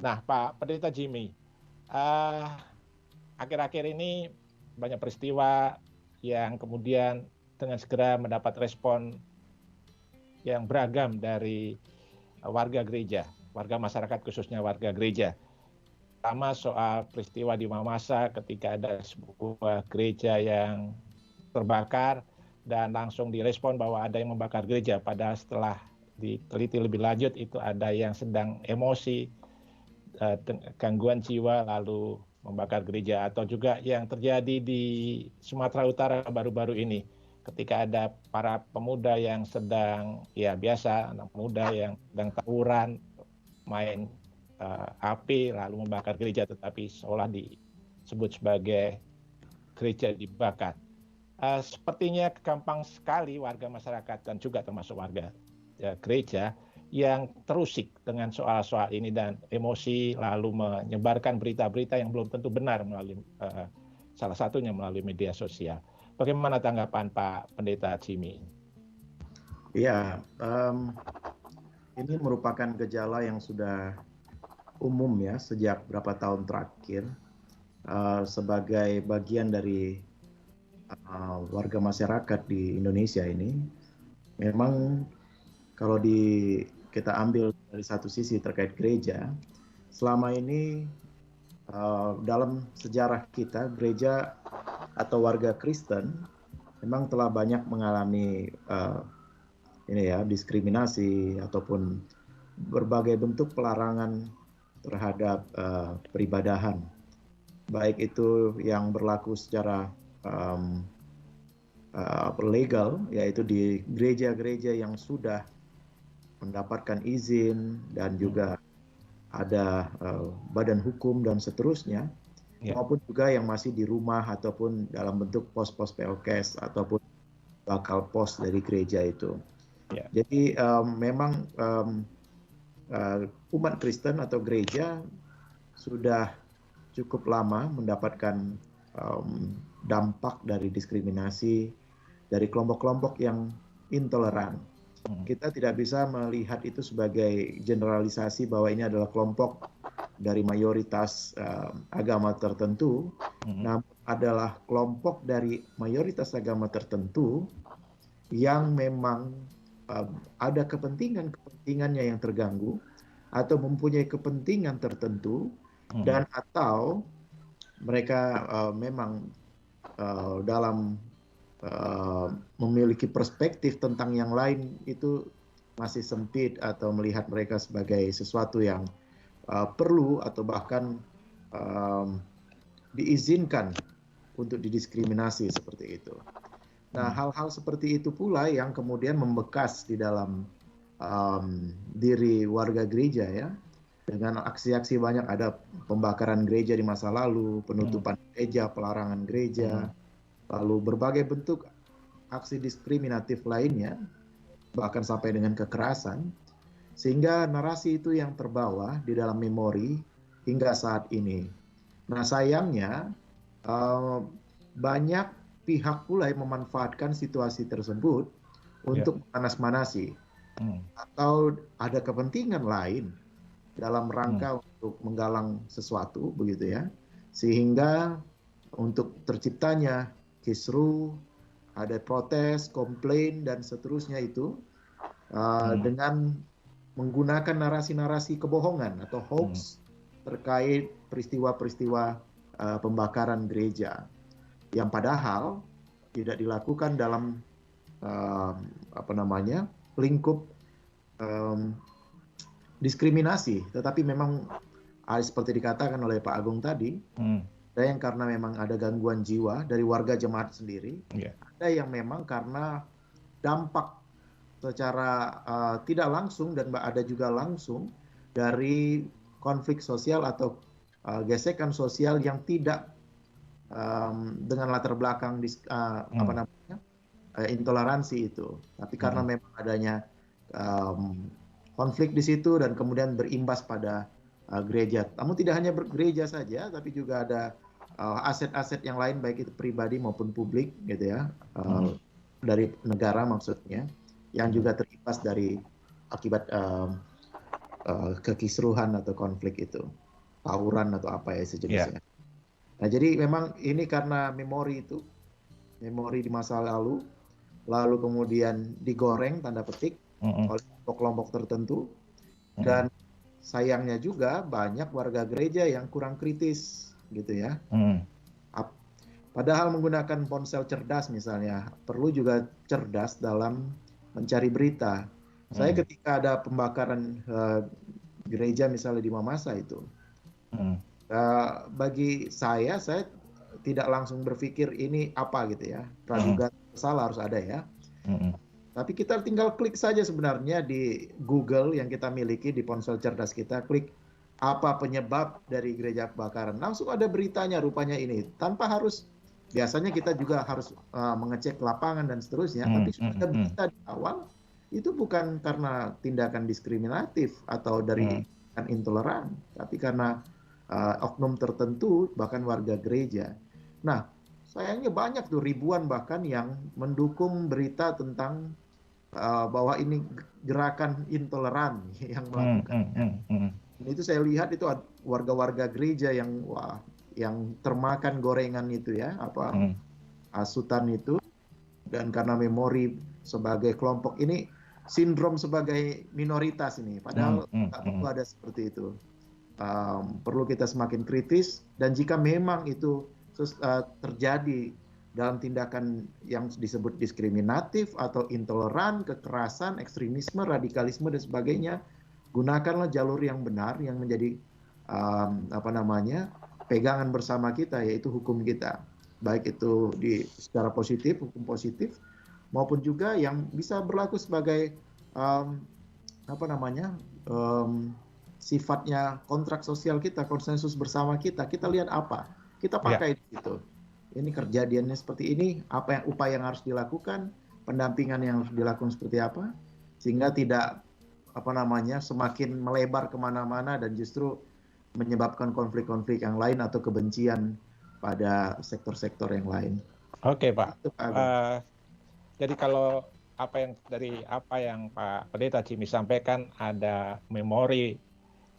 Nah, Pak Pendeta Jimmy, eh, akhir-akhir ini banyak peristiwa yang kemudian dengan segera mendapat respon yang beragam dari warga gereja, warga masyarakat khususnya warga gereja. Pertama soal peristiwa di Mamasa ketika ada sebuah gereja yang terbakar dan langsung direspon bahwa ada yang membakar gereja. Padahal setelah diteliti lebih lanjut itu ada yang sedang emosi, gangguan jiwa lalu membakar gereja. Atau juga yang terjadi di Sumatera Utara baru-baru ini ketika ada para pemuda yang sedang, ya biasa, anak muda yang sedang tawuran, main api lalu membakar gereja, tetapi seolah disebut sebagai gereja dibakar. Sepertinya gampang sekali warga masyarakat dan juga termasuk warga gereja yang terusik dengan soal-soal ini dan emosi lalu menyebarkan berita-berita yang belum tentu benar melalui salah satunya melalui media sosial. Bagaimana tanggapan Pak Pendeta Jimmy? Ya, ini merupakan gejala yang sudah umum ya sejak berapa tahun terakhir sebagai bagian dari warga masyarakat di Indonesia ini. Memang kalau kita ambil dari satu sisi terkait gereja, selama ini dalam sejarah kita gereja atau warga Kristen memang telah banyak mengalami diskriminasi ataupun berbagai bentuk pelarangan terhadap peribadahan, baik itu yang berlaku secara legal, yaitu di gereja-gereja yang sudah mendapatkan izin dan juga ada badan hukum dan seterusnya, maupun juga yang masih di rumah ataupun dalam bentuk pos-pos PLKes ataupun bakal pos dari gereja itu. Jadi memang umat Kristen atau gereja sudah cukup lama mendapatkan dampak dari diskriminasi dari kelompok-kelompok yang intoleran. Kita tidak bisa melihat itu sebagai generalisasi bahwa ini adalah kelompok dari mayoritas agama tertentu, namun adalah kelompok dari mayoritas agama tertentu yang memang ada kepentingannya yang terganggu atau mempunyai kepentingan tertentu dan atau mereka memang dalam memiliki perspektif tentang yang lain itu masih sempit atau melihat mereka sebagai sesuatu yang perlu atau bahkan diizinkan untuk didiskriminasi seperti itu. Nah, hal-hal seperti itu pula yang kemudian membekas di dalam diri warga gereja ya, dengan aksi-aksi banyak, ada pembakaran gereja di masa lalu, penutupan gereja, pelarangan gereja, lalu berbagai bentuk aksi diskriminatif lainnya, bahkan sampai dengan kekerasan, sehingga narasi itu yang terbawa di dalam memori hingga saat ini. Nah, sayangnya banyak pihak pula yang memanfaatkan situasi tersebut untuk memanas-manasi atau ada kepentingan lain dalam rangka untuk menggalang sesuatu begitu ya, sehingga untuk terciptanya kisruh, ada protes, komplain dan seterusnya itu dengan menggunakan narasi-narasi kebohongan atau hoax terkait peristiwa-peristiwa pembakaran gereja yang padahal tidak dilakukan dalam lingkup diskriminasi, tetapi memang seperti dikatakan oleh Pak Agung tadi, ada yang karena memang ada gangguan jiwa dari warga jemaat sendiri, ada yang memang karena dampak secara tidak langsung dan ada juga langsung dari konflik sosial atau gesekan sosial yang tidak dengan latar belakang intoleransi itu, tapi karena memang adanya konflik di situ dan kemudian berimbas pada gereja. Namun tidak hanya gereja saja, tapi juga ada aset-aset yang lain, baik itu pribadi maupun publik, gitu ya, dari negara maksudnya, yang juga terimbas dari akibat kekisruhan atau konflik itu, tawuran atau apa ya Ya. sejenisnya. Nah, jadi memang ini karena memori di masa lalu kemudian digoreng tanda petik oleh kelompok tertentu, dan sayangnya juga banyak warga gereja yang kurang kritis gitu ya. Padahal menggunakan ponsel cerdas misalnya, perlu juga cerdas dalam mencari berita. Saya ketika ada pembakaran gereja misalnya di Mamasa itu, bagi saya tidak langsung berpikir ini apa gitu ya, praduga salah harus ada ya. Tapi kita tinggal klik saja sebenarnya di Google yang kita miliki di ponsel cerdas kita, klik apa penyebab dari gereja kebakaran, langsung ada beritanya rupanya ini, tanpa harus, biasanya kita juga harus mengecek lapangan dan seterusnya, tapi sudah ada berita di awal, itu bukan karena tindakan diskriminatif atau dari intoleran, tapi karena oknum tertentu, bahkan warga gereja. Nah, sayangnya banyak tuh, ribuan bahkan yang mendukung berita tentang bahwa ini gerakan intoleran yang melakukannya. Dan itu saya lihat itu warga-warga gereja yang termakan gorengan itu ya, asutan itu, dan karena memori sebagai kelompok ini, sindrom sebagai minoritas ini, padahal tak perlu ada seperti itu. Perlu kita semakin kritis, dan jika memang itu terjadi dalam tindakan yang disebut diskriminatif atau intoleran, kekerasan, ekstremisme, radikalisme dan sebagainya, gunakanlah jalur yang benar yang menjadi pegangan bersama kita, yaitu hukum kita, baik itu secara positif, hukum positif, maupun juga yang bisa berlaku sebagai sifatnya kontrak sosial kita, konsensus bersama kita. Kita lihat apa, kita pakai di situ. Ini kejadiannya seperti ini, apa yang upaya yang harus dilakukan, pendampingan yang harus dilakukan seperti apa, sehingga tidak semakin melebar kemana-mana dan justru menyebabkan konflik-konflik yang lain atau kebencian pada sektor-sektor yang lain. Oke, Pak. Jadi kalau dari apa yang Pak Pendeta Jimmy sampaikan, ada memori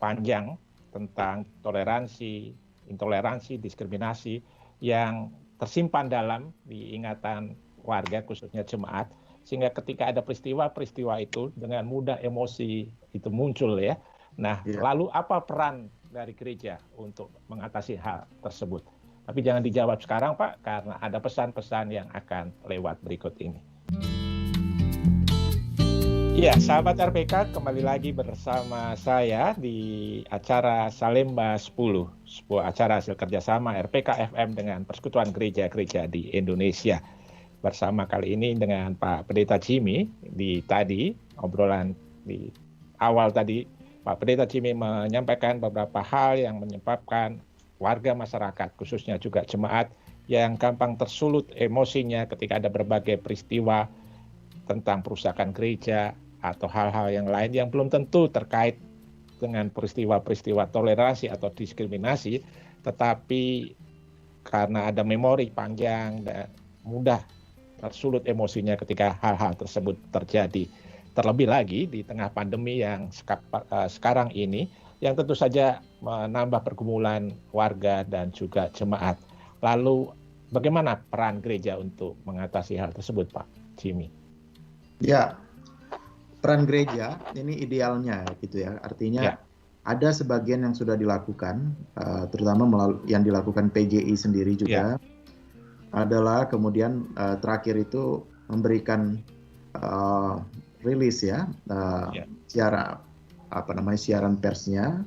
panjang tentang toleransi, intoleransi, diskriminasi yang tersimpan dalam diingatan warga, khususnya jemaat, sehingga ketika ada peristiwa itu dengan mudah emosi itu muncul ya. Nah, lalu apa peran dari gereja untuk mengatasi hal tersebut? Tapi jangan dijawab sekarang, Pak, karena ada pesan-pesan yang akan lewat berikut ini. Ya, sahabat RPK, kembali lagi bersama saya di acara Salemba 10, sebuah acara hasil kerjasama RPK FM dengan Persekutuan Gereja-Gereja di Indonesia. Bersama kali ini dengan Pak Pendeta Jimmy. Tadi obrolan di awal tadi, Pak Pendeta Jimmy menyampaikan beberapa hal yang menyebabkan warga masyarakat, khususnya juga jemaat, yang gampang tersulut emosinya ketika ada berbagai peristiwa tentang perusakan gereja atau hal-hal yang lain yang belum tentu terkait dengan peristiwa-peristiwa toleransi atau diskriminasi, tetapi karena ada memori panjang dan mudah tersulut emosinya ketika hal-hal tersebut terjadi. Terlebih lagi di tengah pandemi yang sekarang ini, yang tentu saja menambah pergumulan warga dan juga jemaat. Lalu bagaimana peran gereja untuk mengatasi hal tersebut, Pak Jimmy? Ya, peran gereja ini idealnya gitu ya. Artinya ada sebagian yang sudah dilakukan, terutama yang dilakukan PGI sendiri juga. Adalah kemudian terakhir itu memberikan rilis siaran persnya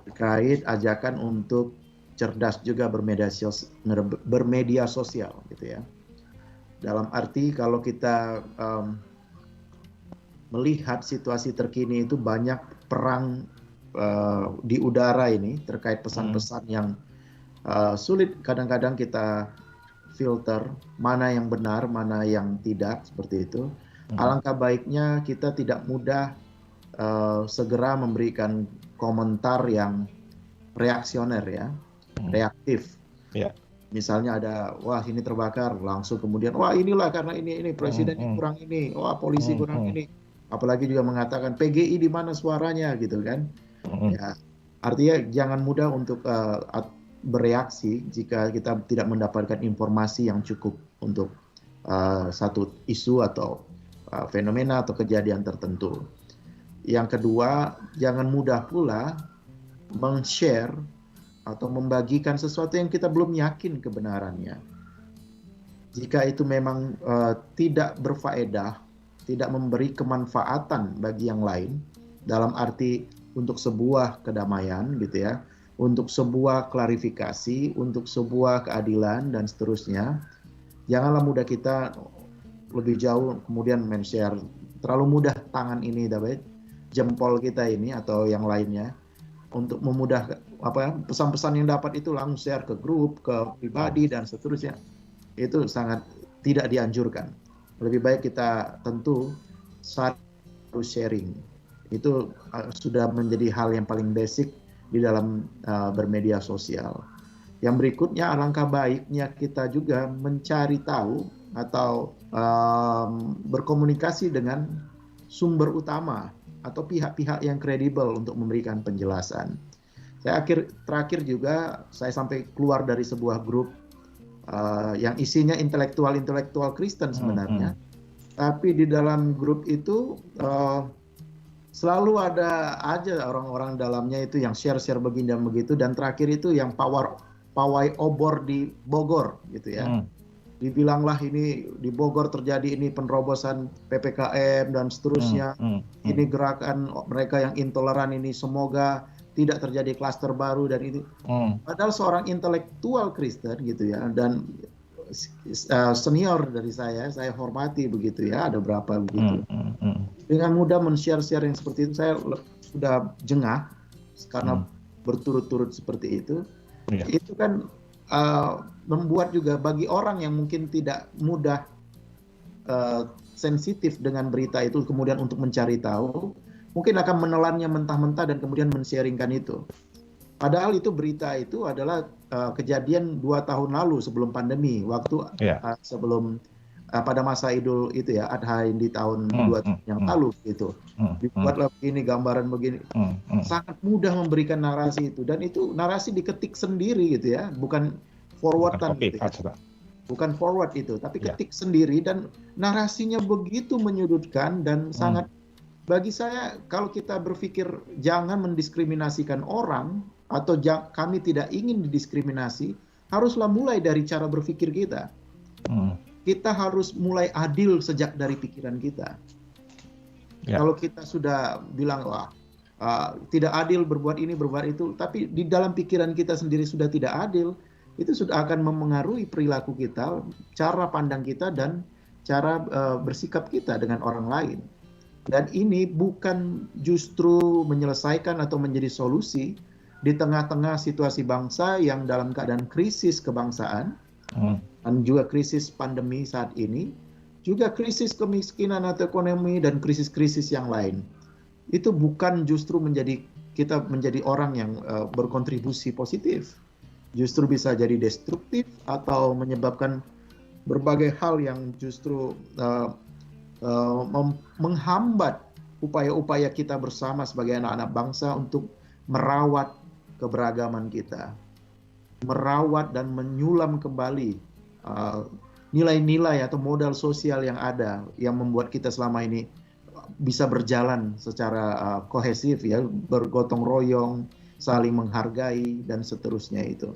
terkait ajakan untuk cerdas juga bermedia sosial gitu ya. Dalam arti kalau kita melihat situasi terkini itu banyak perang di udara ini terkait pesan-pesan yang sulit kadang-kadang kita filter mana yang benar, mana yang tidak, seperti itu. Alangkah baiknya kita tidak mudah segera memberikan komentar yang reaksioner ya, reaktif. Misalnya ada, wah ini terbakar, langsung kemudian, wah inilah karena ini presiden kurang ini, wah polisi kurang ini, apalagi juga mengatakan PGI di mana suaranya gitu kan. Ya, artinya jangan mudah untuk bereaksi jika kita tidak mendapatkan informasi yang cukup untuk satu isu atau fenomena atau kejadian tertentu. Yang kedua, jangan mudah pula meng-share atau membagikan sesuatu yang kita belum yakin kebenarannya. Jika itu memang tidak berfaedah, tidak memberi kemanfaatan bagi yang lain, dalam arti untuk sebuah kedamaian gitu ya, untuk sebuah klarifikasi, untuk sebuah keadilan dan seterusnya, janganlah mudah kita lebih jauh kemudian men-share. Terlalu mudah tangan ini, David, jempol kita ini atau yang lainnya untuk memudahkan pesan-pesan yang dapat itu langsung share ke grup, ke pribadi dan seterusnya. Itu sangat tidak dianjurkan. Lebih baik kita tentu harus sharing. Itu sudah menjadi hal yang paling basic di dalam bermedia sosial. Yang berikutnya, alangkah baiknya kita juga mencari tahu atau berkomunikasi dengan sumber utama atau pihak-pihak yang kredibel untuk memberikan penjelasan. Terakhir juga saya sampai keluar dari sebuah grup yang isinya intelektual Kristen sebenarnya, tapi di dalam grup itu selalu ada aja orang-orang dalamnya itu yang share begini dan begitu, dan terakhir itu yang pawai obor di Bogor gitu ya. Dibilanglah ini di Bogor terjadi ini penerobosan PPKM dan seterusnya. Ini gerakan mereka yang intoleran ini, semoga tidak terjadi klaster baru dan itu. Padahal seorang intelektual Kristen gitu ya, dan senior dari saya hormati begitu ya, ada berapa begitu. Dengan mudah men-share yang seperti itu, saya sudah jengah karena berturut-turut seperti itu. Itu kan membuat juga bagi orang yang mungkin tidak mudah sensitif dengan berita itu kemudian untuk mencari tahu, mungkin akan menelannya mentah-mentah dan kemudian men-sharingkan itu. Padahal itu berita itu adalah kejadian 2 tahun lalu sebelum pandemi, waktu sebelum pada masa Idul itu ya, Adha di tahun 2 tahun yang lalu gitu. Dibuatlah begini, gambaran begini. Sangat mudah memberikan narasi itu, dan itu narasi diketik sendiri gitu ya, bukan forwardan gitu ya. Bukan forward itu, tapi ketik sendiri, dan narasinya begitu menyudutkan dan sangat, bagi saya kalau kita berpikir jangan mendiskriminasikan orang atau kami tidak ingin didiskriminasi, haruslah mulai dari cara berpikir kita. Kita harus mulai adil sejak dari pikiran kita. Kalau kita sudah bilang tidak adil berbuat ini berbuat itu, tapi di dalam pikiran kita sendiri sudah tidak adil, itu sudah akan memengaruhi perilaku kita, cara pandang kita, dan cara bersikap kita dengan orang lain. Dan ini bukan justru menyelesaikan atau menjadi solusi di tengah-tengah situasi bangsa yang dalam keadaan krisis kebangsaan, dan juga krisis pandemi saat ini, juga krisis kemiskinan atau ekonomi dan krisis-krisis yang lain. Itu bukan justru kita menjadi orang yang berkontribusi positif. Justru bisa jadi destruktif atau menyebabkan berbagai hal yang justru menghambat upaya-upaya kita bersama sebagai anak-anak bangsa untuk merawat keberagaman kita, merawat dan menyulam kembali nilai-nilai atau modal sosial yang ada, yang membuat kita selama ini bisa berjalan secara kohesif ya, bergotong royong, saling menghargai dan seterusnya itu.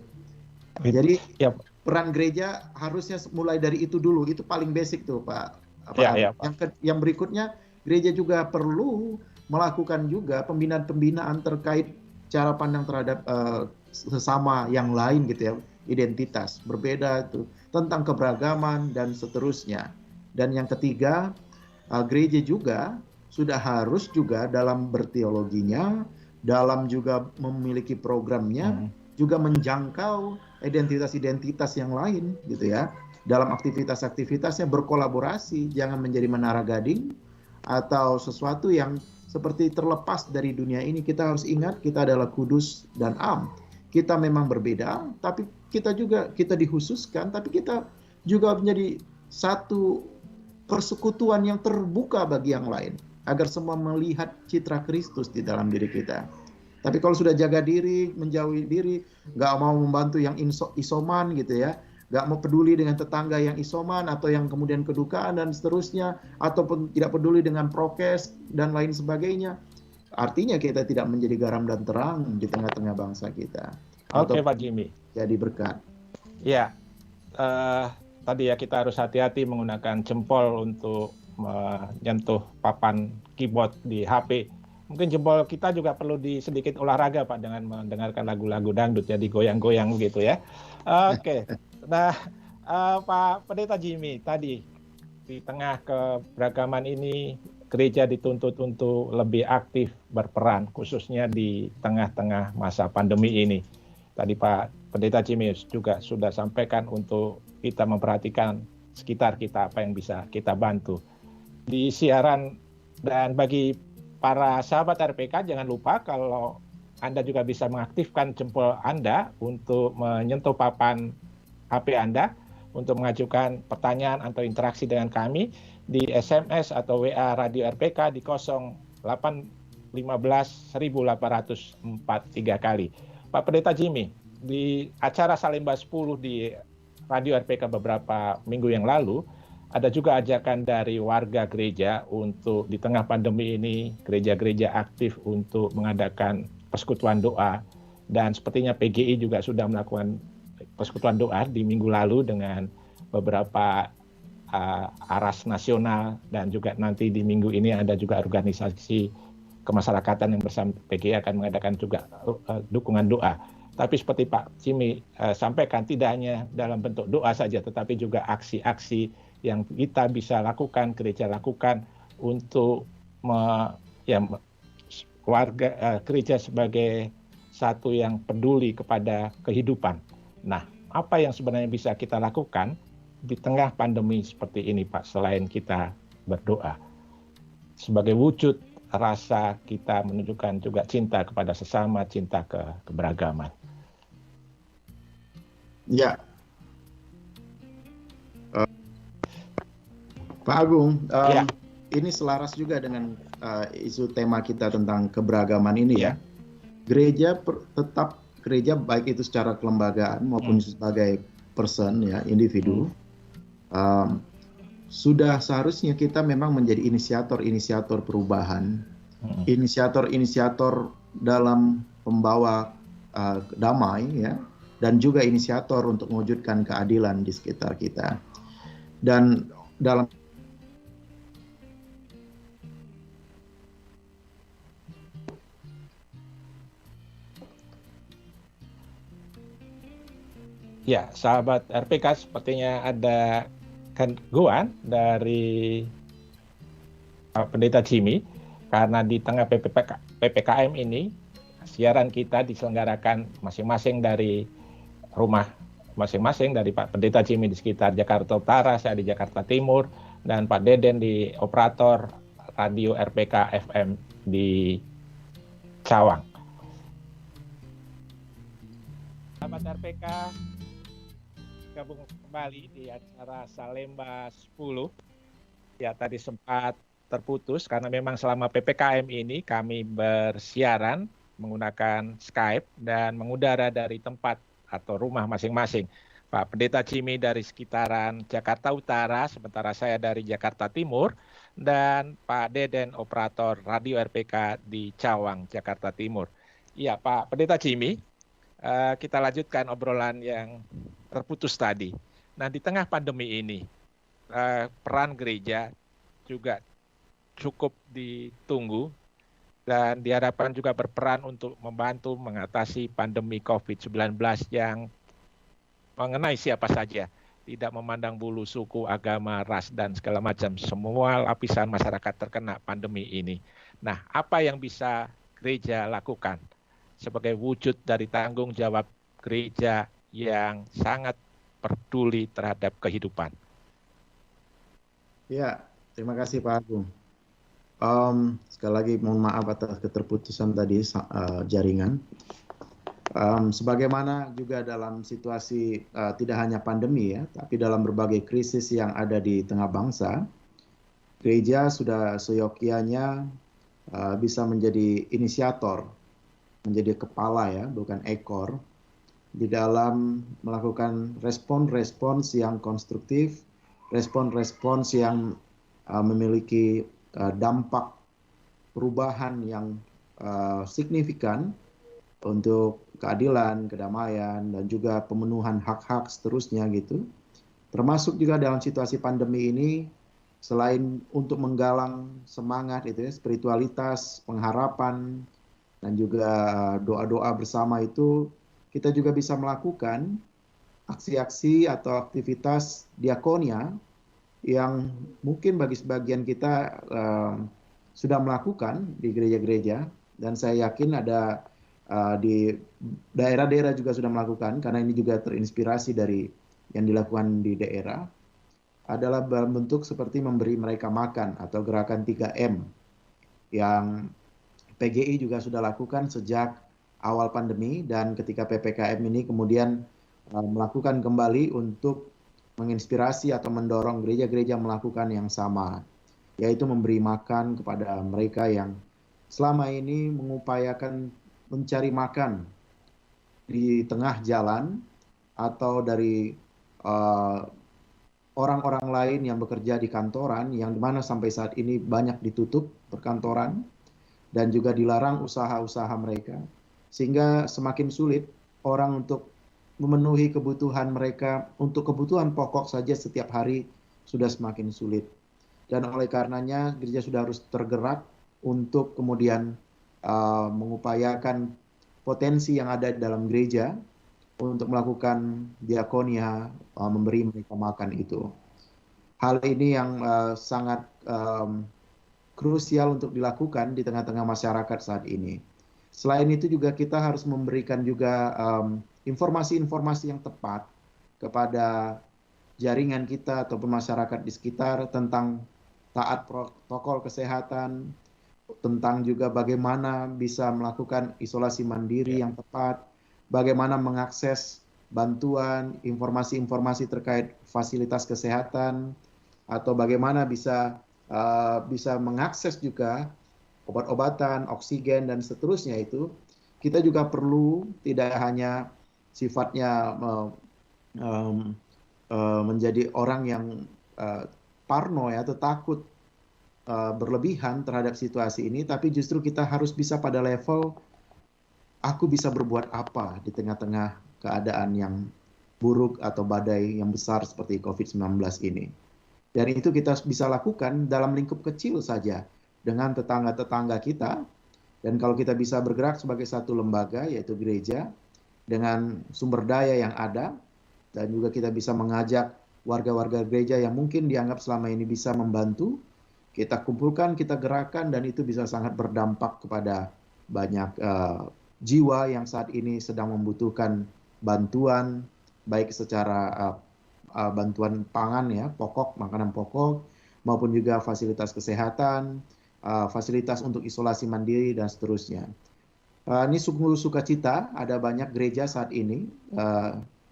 Jadi peran gereja harusnya mulai dari itu dulu, itu paling basic tuh Pak. Yang berikutnya, gereja juga perlu melakukan juga pembinaan-pembinaan terkait cara pandang terhadap sesama yang lain gitu ya, identitas berbeda itu, tentang keberagaman dan seterusnya. Dan yang ketiga, gereja juga sudah harus juga dalam berteologinya, dalam juga memiliki programnya, juga menjangkau identitas-identitas yang lain gitu ya. Dalam aktivitas-aktivitasnya berkolaborasi, jangan menjadi menara gading atau sesuatu yang seperti terlepas dari dunia ini. Kita harus ingat kita adalah kudus dan am. Kita memang berbeda, tapi kita dikhususkan, tapi kita juga menjadi satu persekutuan yang terbuka bagi yang lain. agar semua melihat citra Kristus di dalam diri kita. Tapi kalau sudah jaga diri, menjauhi diri, nggak mau membantu yang isoman gitu ya, nggak mau peduli dengan tetangga yang isoman atau yang kemudian kedukaan dan seterusnya, ataupun tidak peduli dengan prokes dan lain sebagainya, artinya kita tidak menjadi garam dan terang di tengah-tengah bangsa kita. Oke, Pak Jimmy. Jadi berkat. Ya, tadi ya kita harus hati-hati menggunakan jempol untuk menyentuh papan keyboard di HP. Mungkin jempol kita juga perlu sedikit olahraga, Pak, dengan mendengarkan lagu-lagu dangdut, jadi goyang-goyang begitu ya. Oke, nah Pak Pendeta Jimmy, tadi di tengah keberagaman ini, gereja dituntut untuk lebih aktif berperan, khususnya di tengah-tengah masa pandemi ini. Tadi Pak Pendeta Jimmy juga sudah sampaikan untuk kita memperhatikan sekitar kita, apa yang bisa kita bantu. Di siaran dan bagi para sahabat RPK, jangan lupa kalau Anda juga bisa mengaktifkan jempol Anda untuk menyentuh papan HP Anda untuk mengajukan pertanyaan atau interaksi dengan kami di SMS atau WA Radio RPK di 0815 1804 3 kali. Pak Pendeta Jimmy, di acara Salemba 10 di Radio RPK beberapa minggu yang lalu, ada juga ajakan dari warga gereja untuk di tengah pandemi ini, gereja-gereja aktif untuk mengadakan persekutuan doa. Dan sepertinya PGI juga sudah melakukan persekutuan doa di minggu lalu dengan beberapa aras nasional, dan juga nanti di minggu ini ada juga organisasi kemasyarakatan yang bersama PGI akan mengadakan juga dukungan doa. Tapi seperti Pak Jimmy sampaikan, tidak hanya dalam bentuk doa saja, tetapi juga aksi-aksi yang kita bisa lakukan, gereja lakukan untuk warga gereja sebagai satu yang peduli kepada kehidupan. Nah, apa yang sebenarnya bisa kita lakukan di tengah pandemi seperti ini, Pak, selain kita berdoa? Sebagai wujud rasa kita menunjukkan juga cinta kepada sesama, cinta keberagaman. Ya, Pak Agung, ini selaras juga dengan isu tema kita tentang keberagaman ini ya. Gereja tetap gereja, baik itu secara kelembagaan maupun sebagai person ya, individu, sudah seharusnya kita memang menjadi inisiator perubahan, inisiator dalam membawa damai ya, dan juga inisiator untuk mewujudkan keadilan di sekitar kita. Dan dalam ya, sahabat RPK, sepertinya ada gangguan dari Pendeta Jimmy, karena di tengah PPKM ini, siaran kita diselenggarakan masing-masing dari rumah masing-masing, dari Pak Pendeta Jimmy di sekitar Jakarta Utara, saya di Jakarta Timur, dan Pak Deden di operator Radio RPK FM di Cawang. Sahabat RPK, gabung kembali di acara Salemba 10. Ya, tadi sempat terputus karena memang selama PPKM ini kami bersiaran menggunakan Skype dan mengudara dari tempat atau rumah masing-masing. Pak Pendeta Jimmy dari sekitaran Jakarta Utara, sementara saya dari Jakarta Timur, dan Pak Deden operator Radio RPK di Cawang, Jakarta Timur. Iya, Pak Pendeta Jimmy, kita lanjutkan obrolan yang terputus tadi. Nah, di tengah pandemi ini, peran gereja juga cukup ditunggu dan diharapkan juga berperan untuk membantu mengatasi pandemi COVID-19 yang mengenai siapa saja, tidak memandang bulu, suku, agama, ras, dan segala macam. Semua lapisan masyarakat terkena pandemi ini. Nah, apa yang bisa gereja lakukan sebagai wujud dari tanggung jawab gereja yang sangat peduli terhadap kehidupan? Ya, terima kasih Pak Agung. Sekali lagi mohon maaf atas keterputusan tadi jaringan. Sebagaimana juga dalam situasi tidak hanya pandemi ya, tapi dalam berbagai krisis yang ada di tengah bangsa, gereja sudah seyogyanya bisa menjadi inisiator, menjadi kepala ya, bukan ekor, di dalam melakukan respons-respons yang konstruktif, respons-respons yang memiliki dampak perubahan yang signifikan untuk keadilan, kedamaian, dan juga pemenuhan hak-hak seterusnya gitu. Termasuk juga dalam situasi pandemi ini, selain untuk menggalang semangat itu ya, spiritualitas, pengharapan, dan juga doa-doa bersama itu, kita juga bisa melakukan aksi-aksi atau aktivitas diakonia yang mungkin bagi sebagian kita sudah melakukan di gereja-gereja, dan saya yakin ada di daerah-daerah juga sudah melakukan, karena ini juga terinspirasi dari yang dilakukan di daerah, adalah bentuk seperti memberi mereka makan atau gerakan 3M yang PGI juga sudah lakukan sejak awal pandemi, dan ketika PPKM ini kemudian melakukan kembali untuk menginspirasi atau mendorong gereja-gereja melakukan yang sama, yaitu memberi makan kepada mereka yang selama ini mengupayakan mencari makan di tengah jalan atau dari orang-orang lain yang bekerja di kantoran, yang dimana sampai saat ini banyak ditutup perkantoran dan juga dilarang usaha-usaha mereka, sehingga semakin sulit orang untuk memenuhi kebutuhan mereka. Untuk kebutuhan pokok saja setiap hari sudah semakin sulit, dan oleh karenanya gereja sudah harus tergerak untuk kemudian mengupayakan potensi yang ada di dalam gereja untuk melakukan diakonia, memberi mereka makan itu. Hal ini yang sangat krusial untuk dilakukan di tengah-tengah masyarakat saat ini. Selain itu juga kita harus memberikan juga informasi-informasi yang tepat kepada jaringan kita ataupun masyarakat di sekitar tentang taat protokol kesehatan, tentang juga bagaimana bisa melakukan isolasi mandiri yang tepat, bagaimana mengakses bantuan, informasi-informasi terkait fasilitas kesehatan, atau bagaimana bisa mengakses juga obat-obatan, oksigen, dan seterusnya. Itu kita juga perlu tidak hanya sifatnya menjadi orang yang parno ya, atau takut berlebihan terhadap situasi ini, tapi justru kita harus bisa pada level aku bisa berbuat apa di tengah-tengah keadaan yang buruk atau badai yang besar seperti COVID-19 ini. Dan itu kita bisa lakukan dalam lingkup kecil saja dengan tetangga-tetangga kita. Dan kalau kita bisa bergerak sebagai satu lembaga, yaitu gereja, dengan sumber daya yang ada, dan juga kita bisa mengajak warga-warga gereja yang mungkin dianggap selama ini bisa membantu, kita kumpulkan, kita gerakan, dan itu bisa sangat berdampak kepada banyak jiwa yang saat ini sedang membutuhkan bantuan, baik secara bantuan pangan ya, pokok, makanan pokok, maupun juga fasilitas kesehatan, fasilitas untuk isolasi mandiri, dan seterusnya. Ini sungguh sukacita, ada banyak gereja saat ini,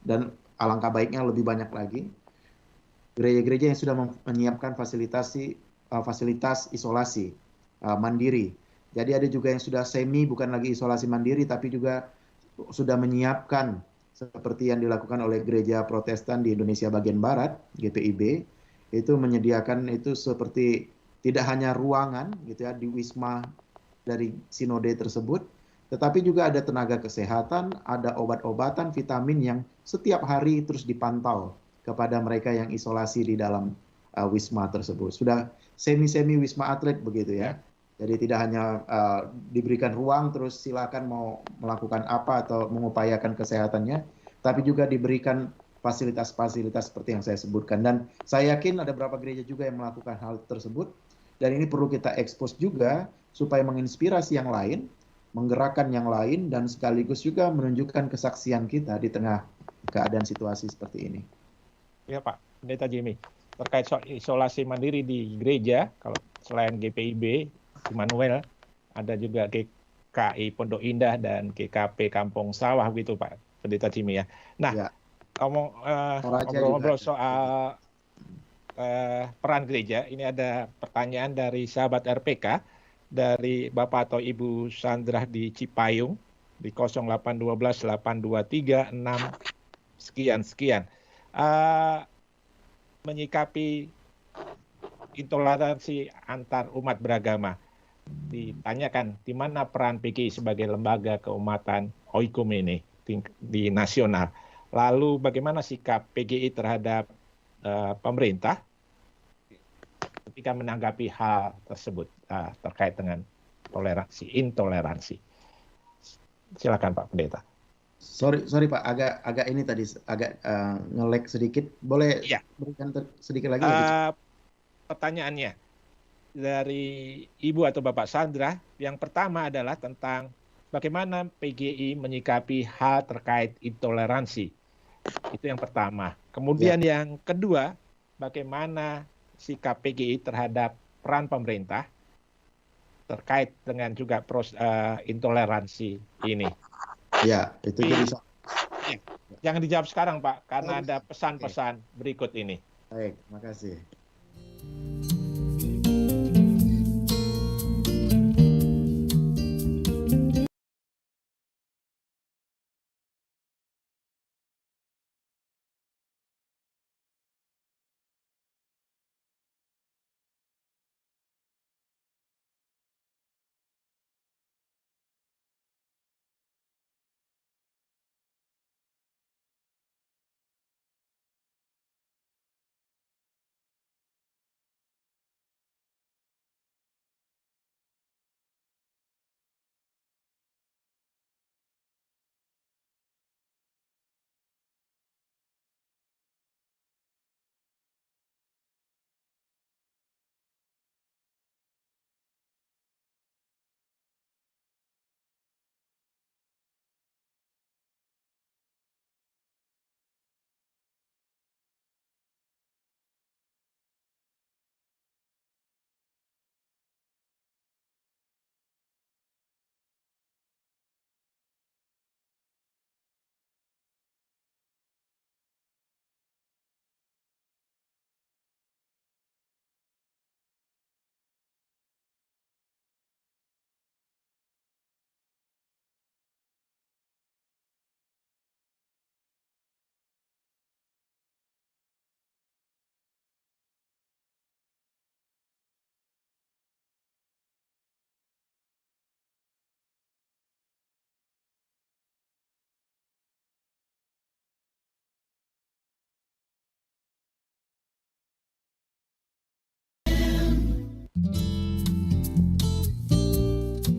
dan alangkah baiknya lebih banyak lagi gereja-gereja yang sudah menyiapkan fasilitas isolasi mandiri. Jadi ada juga yang sudah semi, bukan lagi isolasi mandiri, tapi juga sudah menyiapkan seperti yang dilakukan oleh gereja Protestan di Indonesia bagian Barat, GPIB, itu menyediakan itu seperti tidak hanya ruangan gitu ya di wisma dari sinode tersebut, tetapi juga ada tenaga kesehatan, ada obat-obatan, vitamin yang setiap hari terus dipantau kepada mereka yang isolasi di dalam wisma tersebut. Sudah semi-semi wisma atlet begitu ya. Jadi tidak hanya diberikan ruang terus silakan mau melakukan apa atau mengupayakan kesehatannya, tapi juga diberikan fasilitas-fasilitas seperti yang saya sebutkan. Dan saya yakin ada beberapa gereja juga yang melakukan hal tersebut, dan ini perlu kita ekspos juga supaya menginspirasi yang lain, menggerakkan yang lain, dan sekaligus juga menunjukkan kesaksian kita di tengah keadaan situasi seperti ini. Ya Pak, Pendeta Jimmy, terkait soal isolasi mandiri di gereja, kalau selain GPIB, Immanuel, ada juga GKI Pondok Indah dan GKP Kampung Sawah gitu Pak Pendeta Jimmy ya. Nah, ya. ngobrol-ngobrol soal peran gereja. Ini ada pertanyaan dari sahabat RPK, dari Bapak atau Ibu Sandra di Cipayung, di 0812 823 6 sekian. Menyikapi intoleransi antar umat beragama. Ditanyakan di mana peran PGI sebagai lembaga keumatan oikumene di nasional. Lalu bagaimana sikap PGI terhadap pemerintah ketika menanggapi hal tersebut terkait dengan intoleransi. Silakan Pak Pendeta. Sorry Pak, agak ini tadi agak nge-lag sedikit. Boleh berikan sedikit lagi? Pertanyaannya dari Ibu atau Bapak Sandra, yang pertama adalah tentang bagaimana PGI menyikapi hal terkait intoleransi. Itu yang pertama. Kemudian yang kedua, bagaimana sikap PGI terhadap peran pemerintah terkait dengan juga intoleransi ini. Ya, itu bisa. Jangan dijawab sekarang Pak, karena ada pesan-pesan berikut ini. Baik, makasih.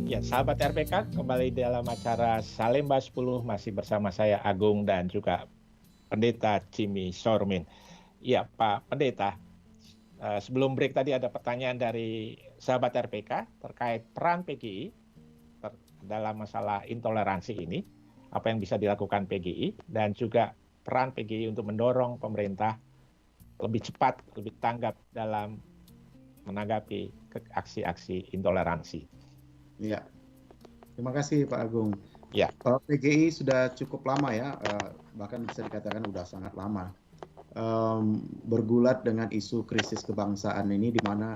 Ya, sahabat RPK, kembali dalam acara Salemba 10 masih bersama saya Agung dan juga Pendeta Jimmy Sormin. Ya, Pak Pendeta, sebelum break tadi ada pertanyaan dari sahabat RPK terkait peran PGI dalam masalah intoleransi ini, apa yang bisa dilakukan PGI, dan juga peran PGI untuk mendorong pemerintah lebih cepat, lebih tanggap dalam menanggapi aksi-aksi intoleransi. Ya, terima kasih Pak Agung. Ya. PGI sudah cukup lama ya, bahkan bisa dikatakan sudah sangat lama bergulat dengan isu krisis kebangsaan ini, di mana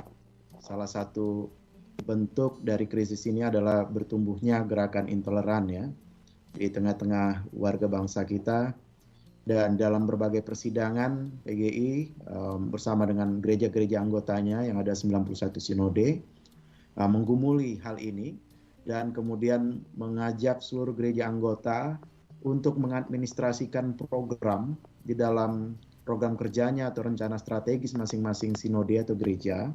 salah satu bentuk dari krisis ini adalah bertumbuhnya gerakan intoleran ya di tengah-tengah warga bangsa kita. Dan dalam berbagai persidangan PGI bersama dengan gereja-gereja anggotanya yang ada 91 sinode menggumuli hal ini dan kemudian mengajak seluruh gereja anggota untuk mengadministrasikan program di dalam program kerjanya atau rencana strategis masing-masing sinode atau gereja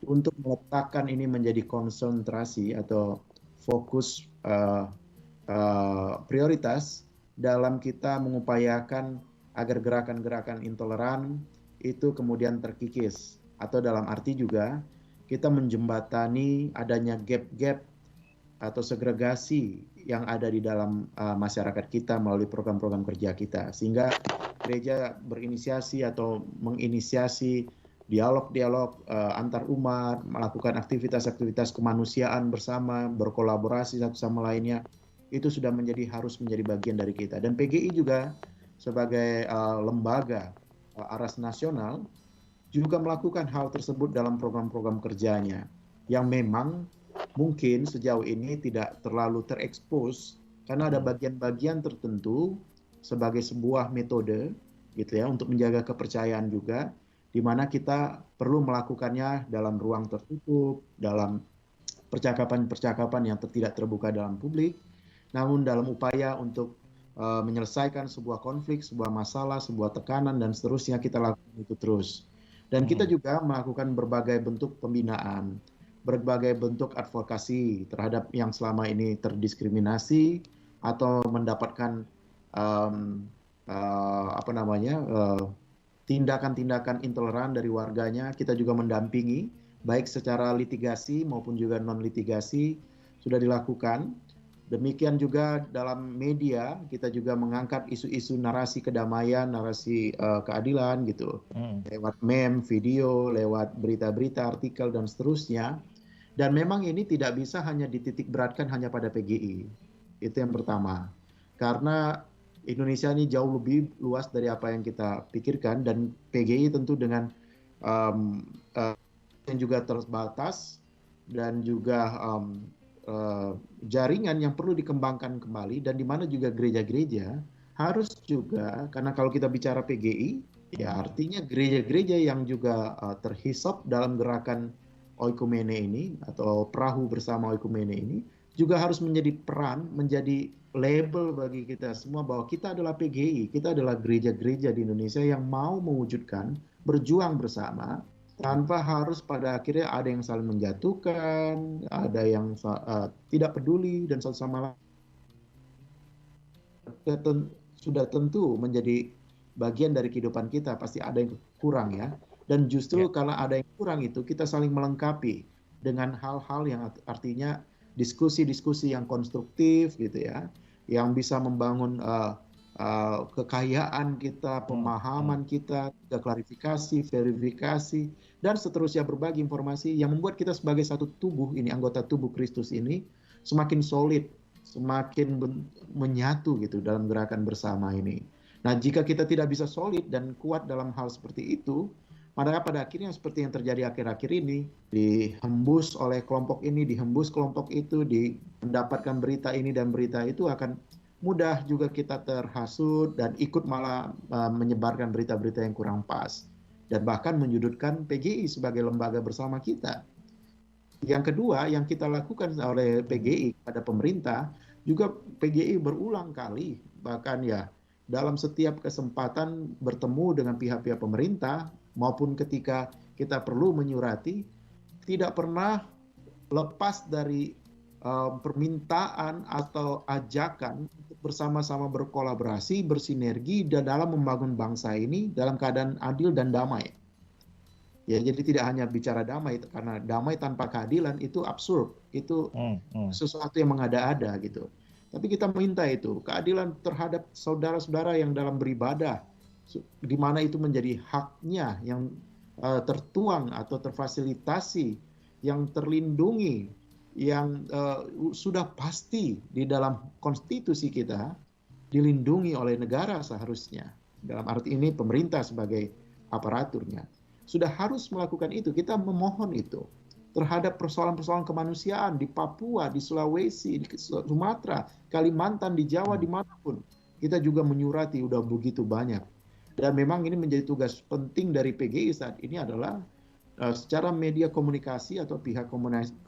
untuk meletakkan ini menjadi konsentrasi atau fokus prioritas dalam kita mengupayakan agar gerakan-gerakan intoleran itu kemudian terkikis, atau dalam arti juga kita menjembatani adanya gap-gap atau segregasi yang ada di dalam masyarakat kita melalui program-program kerja kita, sehingga gereja berinisiasi atau menginisiasi dialog-dialog antar umat, melakukan aktivitas-aktivitas kemanusiaan bersama, berkolaborasi satu sama lainnya. Itu sudah harus menjadi bagian dari kita. Dan PGI juga sebagai lembaga aras nasional juga melakukan hal tersebut dalam program-program kerjanya yang memang mungkin sejauh ini tidak terlalu terekspos karena ada bagian-bagian tertentu sebagai sebuah metode gitu ya untuk menjaga kepercayaan juga di mana kita perlu melakukannya dalam ruang tertutup, dalam percakapan-percakapan yang tidak terbuka dalam publik, namun dalam upaya untuk menyelesaikan sebuah konflik, sebuah masalah, sebuah tekanan dan seterusnya kita lakukan itu terus. Dan kita juga melakukan berbagai bentuk pembinaan, berbagai bentuk advokasi terhadap yang selama ini terdiskriminasi atau mendapatkan tindakan-tindakan intoleran dari warganya. Kita juga mendampingi baik secara litigasi maupun juga non litigasi sudah dilakukan. Demikian juga dalam media kita juga mengangkat isu-isu narasi kedamaian, narasi keadilan gitu, lewat meme, video, lewat berita-berita, artikel dan seterusnya. Dan memang ini tidak bisa hanya dititik beratkan hanya pada PGI. Itu yang pertama. Karena Indonesia ini jauh lebih luas dari apa yang kita pikirkan dan PGI tentu dengan yang juga terbatas dan juga jaringan yang perlu dikembangkan kembali dan di mana juga gereja-gereja harus juga, karena kalau kita bicara PGI ya artinya gereja-gereja yang juga terhisap dalam gerakan oikumene ini atau perahu bersama oikumene ini juga harus menjadi peran, menjadi label bagi kita semua bahwa kita adalah PGI, kita adalah gereja-gereja di Indonesia yang mau mewujudkan, berjuang bersama tanpa harus pada akhirnya ada yang saling menjatuhkan, ada yang tidak peduli dan satu sama lain sudah tentu menjadi bagian dari kehidupan kita, pasti ada yang kurang ya. Dan justru karena ada yang kurang itu kita saling melengkapi dengan hal-hal yang artinya diskusi-diskusi yang konstruktif gitu ya, yang bisa membangun kekayaan kita, pemahaman kita, klarifikasi, verifikasi, dan seterusnya berbagi informasi yang membuat kita sebagai satu tubuh ini, anggota tubuh Kristus ini, semakin solid, semakin menyatu gitu dalam gerakan bersama ini. Nah, jika kita tidak bisa solid dan kuat dalam hal seperti itu, maka pada akhirnya seperti yang terjadi akhir-akhir ini, dihembus oleh kelompok ini, dihembus kelompok itu, mendapatkan berita ini dan berita itu akan mudah juga kita terhasut dan ikut malah menyebarkan berita-berita yang kurang pas dan bahkan menyudutkan PGI sebagai lembaga bersama kita. Yang kedua yang kita lakukan oleh PGI pada pemerintah, juga PGI berulang kali bahkan ya dalam setiap kesempatan bertemu dengan pihak-pihak pemerintah maupun ketika kita perlu menyurati, tidak pernah lepas dari permintaan atau ajakan untuk bersama-sama berkolaborasi, bersinergi dan dalam membangun bangsa ini dalam keadaan adil dan damai. Ya, jadi tidak hanya bicara damai, karena damai tanpa keadilan itu absurd, itu sesuatu yang mengada-ada gitu. Tapi kita minta itu keadilan terhadap saudara-saudara yang dalam beribadah, di mana itu menjadi haknya yang tertuang atau terfasilitasi, yang terlindungi, yang sudah pasti di dalam konstitusi kita dilindungi oleh negara seharusnya. Dalam arti ini pemerintah sebagai aparaturnya sudah harus melakukan itu. Kita memohon itu terhadap persoalan-persoalan kemanusiaan di Papua, di Sulawesi, di Sumatera, Kalimantan, di Jawa, dimanapun. Kita juga menyurati, udah begitu banyak. Dan memang ini menjadi tugas penting dari PGI saat ini adalah secara media komunikasi atau pihak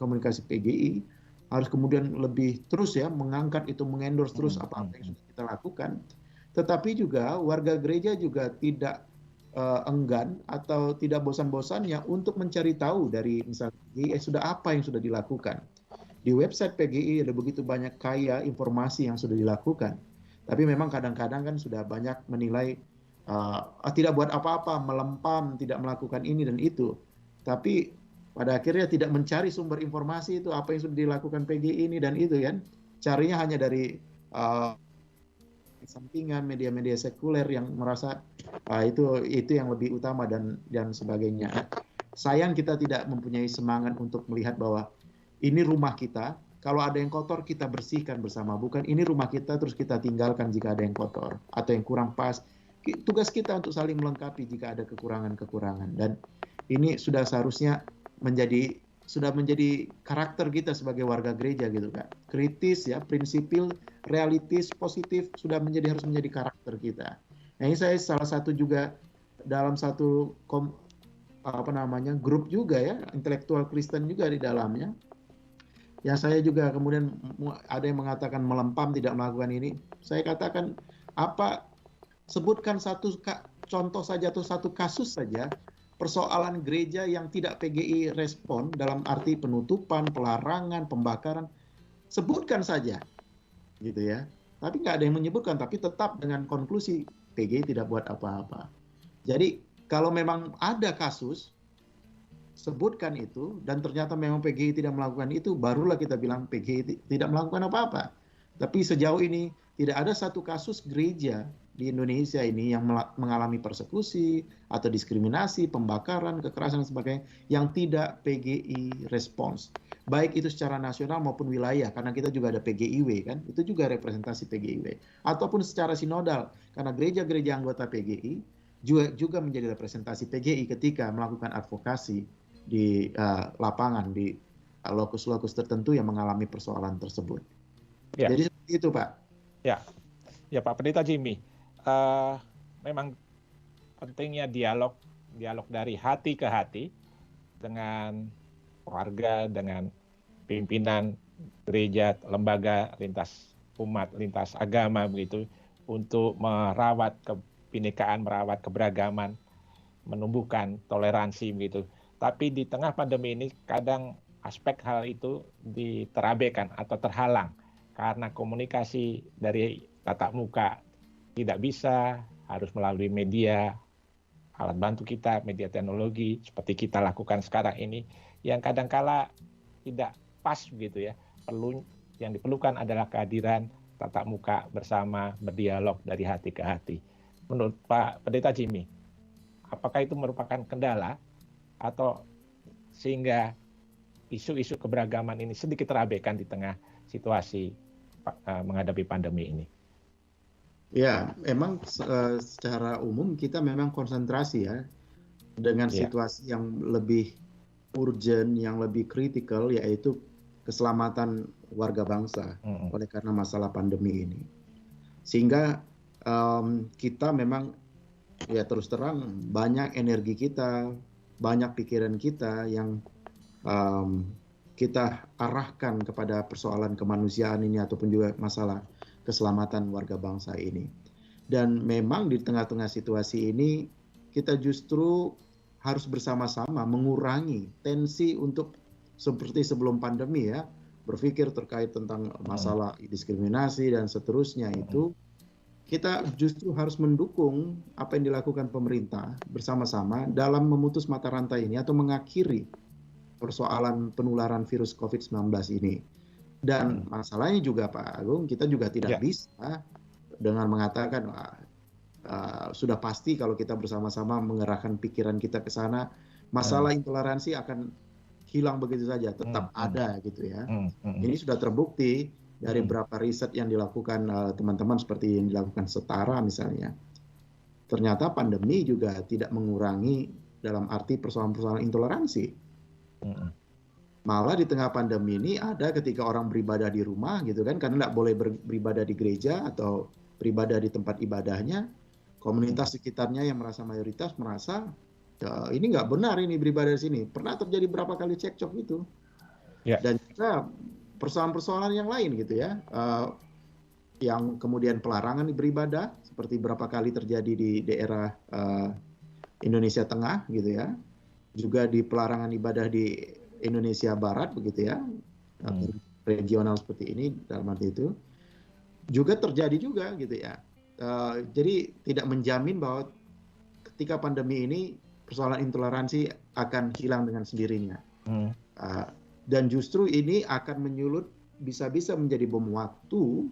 komunikasi PGI harus kemudian lebih terus ya mengangkat itu, mengendorse terus apa-apa yang sudah kita lakukan. Tetapi juga warga gereja juga tidak enggan atau tidak bosan-bosannya untuk mencari tahu dari misalnya PGI sudah apa yang sudah dilakukan. Di website PGI ada begitu banyak kaya informasi yang sudah dilakukan. Tapi memang kadang-kadang kan sudah banyak menilai tidak buat apa-apa, melempam, tidak melakukan ini dan itu. Tapi pada akhirnya tidak mencari sumber informasi itu apa yang sudah dilakukan PGI ini dan itu kan. Carinya hanya dari sampingan media-media sekuler yang merasa itu yang lebih utama dan sebagainya. Sayang kita tidak mempunyai semangat untuk melihat bahwa ini rumah kita, kalau ada yang kotor kita bersihkan bersama, bukan ini rumah kita terus kita tinggalkan jika ada yang kotor atau yang kurang pas tugas kita untuk saling melengkapi jika ada kekurangan-kekurangan, dan ini sudah seharusnya sudah menjadi karakter kita sebagai warga gereja gitu Kak. Kritis ya, prinsipil, realistis, positif harus menjadi karakter kita. Nah, ini saya salah satu juga dalam satu grup juga ya, intelektual Kristen juga di dalamnya. Yang saya juga kemudian ada yang mengatakan melempam, tidak melakukan ini. Saya katakan sebutkan satu contoh saja atau satu kasus saja persoalan gereja yang tidak PGI respon dalam arti penutupan, pelarangan, pembakaran. Sebutkan saja, gitu ya. Tapi nggak ada yang menyebutkan, tapi tetap dengan konklusi PGI tidak buat apa-apa. Jadi kalau memang ada kasus, sebutkan itu, dan ternyata memang PGI tidak melakukan itu, barulah kita bilang PGI tidak melakukan apa-apa. Tapi sejauh ini tidak ada satu kasus gereja di Indonesia ini yang mengalami persekusi atau diskriminasi, pembakaran, kekerasan dan sebagainya yang tidak PGI respons. Baik itu secara nasional maupun wilayah, karena kita juga ada PGIW kan, itu juga representasi PGIW. Ataupun secara sinodal, karena gereja-gereja anggota PGI juga menjadi representasi PGI ketika melakukan advokasi di lapangan, di lokus-lokus tertentu yang mengalami persoalan tersebut. Ya. Jadi seperti itu Pak. Ya Pak Pendeta Jimmy. Memang pentingnya dialog dari hati ke hati dengan warga, dengan pimpinan gereja, lembaga, lintas umat, lintas agama begitu, untuk merawat kebinekaan, merawat keberagaman, menumbuhkan toleransi begitu. Tapi di tengah pandemi ini kadang aspek hal itu diterabaikan atau terhalang karena komunikasi dari tatap muka tidak bisa, harus melalui media, alat bantu kita, media teknologi, seperti kita lakukan sekarang ini, yang kadangkala tidak pas begitu ya. Yang diperlukan adalah kehadiran tatap muka bersama, berdialog dari hati ke hati. Menurut Pak Pendeta Jimmy, apakah itu merupakan kendala atau sehingga isu-isu keberagaman ini sedikit terabaikan di tengah situasi menghadapi pandemi ini? Ya, memang secara umum kita memang konsentrasi ya dengan situasi yang lebih urgent, yang lebih kritikal, yaitu keselamatan warga bangsa oleh karena masalah pandemi ini. Sehingga kita memang ya terus terang banyak energi kita, banyak pikiran kita yang kita arahkan kepada persoalan kemanusiaan ini ataupun juga masalah keselamatan warga bangsa ini. Dan memang di tengah-tengah situasi ini kita justru harus bersama-sama mengurangi tensi untuk seperti sebelum pandemi ya, berpikir terkait tentang masalah diskriminasi dan seterusnya itu. Kita justru harus mendukung apa yang dilakukan pemerintah bersama-sama dalam memutus mata rantai ini atau mengakhiri persoalan penularan virus COVID-19 ini. Dan masalahnya juga Pak Agung, kita juga tidak bisa dengan mengatakan sudah pasti kalau kita bersama-sama mengerahkan pikiran kita ke sana, masalah intoleransi akan hilang begitu saja, tetap ada gitu ya. Ini sudah terbukti dari beberapa riset yang dilakukan teman-teman seperti yang dilakukan Setara misalnya. Ternyata pandemi juga tidak mengurangi dalam arti persoalan-persoalan intoleransi. Malah di tengah pandemi ini ada ketika orang beribadah di rumah gitu kan, karena tidak boleh beribadah di gereja atau beribadah di tempat ibadahnya, komunitas sekitarnya yang merasa mayoritas merasa ini nggak benar ini beribadah di sini. Pernah terjadi berapa kali cekcok itu. Dan juga persoalan-persoalan yang lain gitu ya, yang kemudian pelarangan beribadah seperti berapa kali terjadi di daerah Indonesia Tengah gitu ya, juga di pelarangan ibadah di Indonesia Barat begitu ya, regional seperti ini dalam arti itu juga terjadi juga gitu ya. Jadi tidak menjamin bahwa ketika pandemi ini persoalan intoleransi akan hilang dengan sendirinya. Dan justru ini akan menyulut bisa-bisa menjadi bom waktu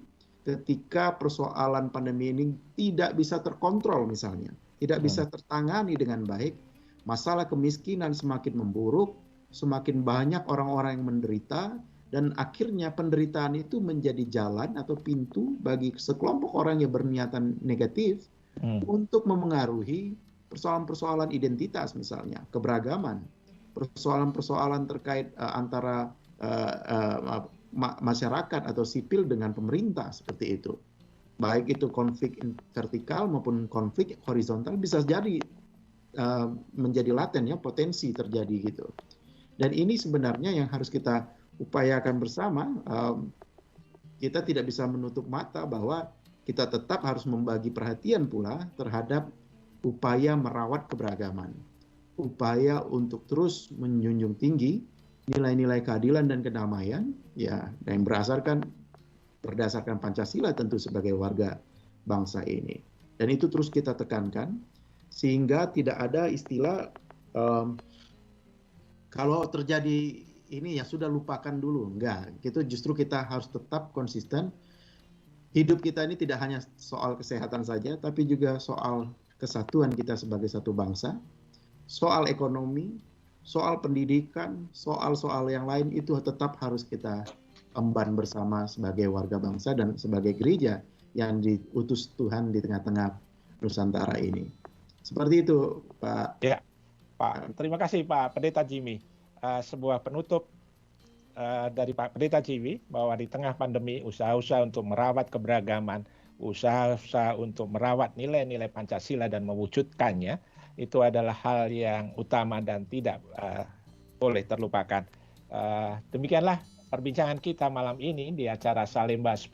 ketika persoalan pandemi ini tidak bisa terkontrol misalnya, tidak bisa tertangani dengan baik, masalah kemiskinan semakin memburuk, semakin banyak orang-orang yang menderita, dan akhirnya penderitaan itu menjadi jalan atau pintu bagi sekelompok orang yang berniatan negatif untuk memengaruhi persoalan-persoalan identitas misalnya, keberagaman, persoalan-persoalan terkait antara masyarakat atau sipil dengan pemerintah seperti itu. Baik itu konflik vertikal maupun konflik horizontal bisa jadi menjadi laten ya, potensi terjadi gitu. Dan ini sebenarnya yang harus kita upayakan bersama. Kita tidak bisa menutup mata bahwa kita tetap harus membagi perhatian pula terhadap upaya merawat keberagaman, upaya untuk terus menjunjung tinggi nilai-nilai keadilan dan kedamaian, ya, yang berdasarkan Pancasila tentu sebagai warga bangsa ini. Dan itu terus kita tekankan sehingga tidak ada istilah kalau terjadi ini ya sudah lupakan dulu. Enggak, itu justru kita harus tetap konsisten. Hidup kita ini tidak hanya soal kesehatan saja, tapi juga soal kesatuan kita sebagai satu bangsa, soal ekonomi, soal pendidikan, soal-soal yang lain itu tetap harus kita emban bersama sebagai warga bangsa dan sebagai gereja yang diutus Tuhan di tengah-tengah Nusantara ini. Seperti itu, Pak. Ya, Pak. Terima kasih, Pak Pendeta Jimmy. Sebuah penutup dari Pak Pendeta Jimmy bahwa di tengah pandemi usaha-usaha untuk merawat keberagaman, usaha-usaha untuk merawat nilai-nilai Pancasila dan mewujudkannya itu adalah hal yang utama dan tidak boleh terlupakan. Demikianlah perbincangan kita malam ini di acara Salemba 10